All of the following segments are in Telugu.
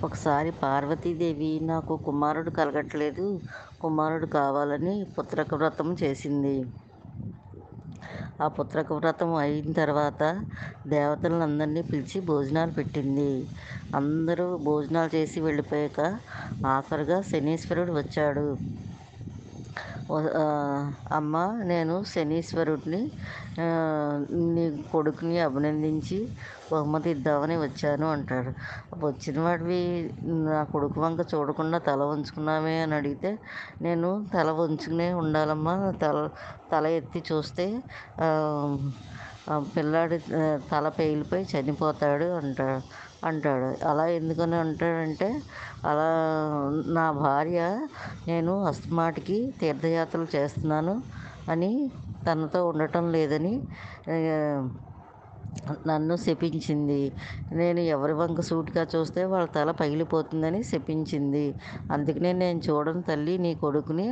ఒకసారి పార్వతీదేవి నాకు కుమారుడు కలగట్లేదు, కుమారుడు కావాలని పుత్రక వ్రతం చేసింది. ఆ పుత్రక వ్రతం అయిన తర్వాత దేవతలందరినీ పిలిచి భోజనాలు పెట్టింది. అందరూ భోజనాలు చేసి వెళ్ళిపోయాక ఆఖరుగా శనీశ్వరుడు వచ్చాడు. అమ్మ, నేను శనీశ్వరుడిని, నీ కొడుకుని అభినందించి బహుమతి ఇద్దామని వచ్చాను అంటాడు. వచ్చిన వాడివి నా కొడుకు వంక చూడకుండా తల వంచుకున్నామే అని అడిగితే, నేను తల వంచుకునే ఉండాలమ్మా, తల ఎత్తి చూస్తే పిల్లాడి తల పేలిపోయి చనిపోతాడు అంటాడు. అలా ఎందుకని అంటాడంటే, అలా నా భార్య నేను అస్తమాటికి తీర్థయాత్రలు చేస్తున్నాను అని, తనతో ఉండటం లేదని నన్ను శపించింది. నేను ఎవరి వంక సూటిగా చూస్తే వాళ్ళ తల పగిలిపోతుందని శపించింది. అందుకనే నేను చూడను తల్లి నీ కొడుకుని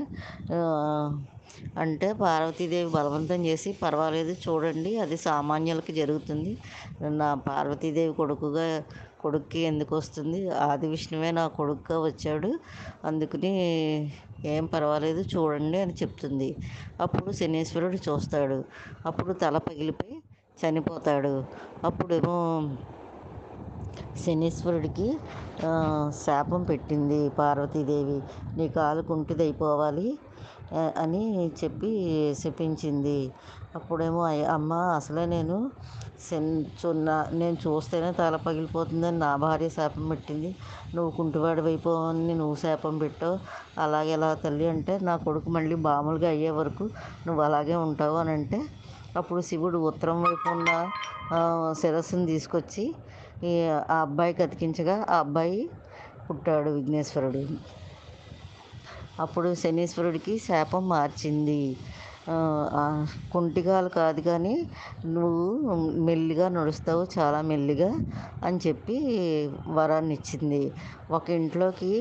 అంటే, పార్వతీదేవి బలవంతం చేసి, పర్వాలేదు చూడండి, అది సామాన్యులకి జరుగుతుంది, నా పార్వతీదేవి కొడుక్కి ఎందుకు వస్తుంది, ఆది విష్ణువే నా కొడుకుగా వచ్చాడు, అందుకని ఏం పర్వాలేదు చూడండి అని చెప్తుంది. అప్పుడు శనీశ్వరుడు చూస్తాడు. అప్పుడు తల పగిలిపోయి చనిపోతాడు. అప్పుడేమో శనీశ్వరుడికి శాపం పెట్టింది పార్వతీదేవి, నీ కాలు కుంటిదైపోవాలి అని చెప్పి శపించింది. అప్పుడేమో అమ్మ, అసలే నేను చూస్తేనే తల పగిలిపోతుందని నా భార్య శాపం పెట్టింది, నువ్వు కుంటివాడి అయిపోవని నువ్వు శాపం పెట్టావు, అలాగే ఎలా తల్లి అంటే, నా కొడుకు మళ్ళీ మామూలుగా అయ్యే వరకు నువ్వు అలాగే ఉంటావు అని అంటే, అప్పుడు శివుడు ఉత్తరం వైపు ఉన్న శిరస్సును తీసుకొచ్చి ఆ అబ్బాయికి అతికించగా ఆ అబ్బాయి పుట్టాడు, విఘ్నేశ్వరుడు. అప్పుడు శనీశ్వరుడికి శాపం మార్చింది. కుంటిగాలు కాదు కానీ నువ్వు మెల్లిగా నడుస్తావు, చాలా మెల్లిగా అని చెప్పి వరాన్ని ఇచ్చింది. ఒక ఇంట్లోకి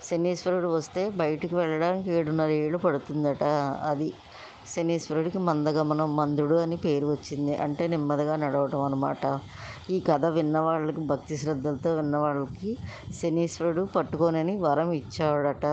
శనీశ్వరుడు వస్తే బయటికి వెళ్ళడానికి 7.5 ఏళ్ళు పడుతుందట. అది శనీశ్వరుడికి మందగమనం, మందుడు అని పేరు వచ్చింది. అంటే నెమ్మదిగా నడవటం అన్నమాట. ఈ కథ విన్నవాళ్ళకి, భక్తి శ్రద్ధలతో విన్నవాళ్ళకి శనీశ్వరుడు పట్టుకోనని వరం ఇచ్చాడట.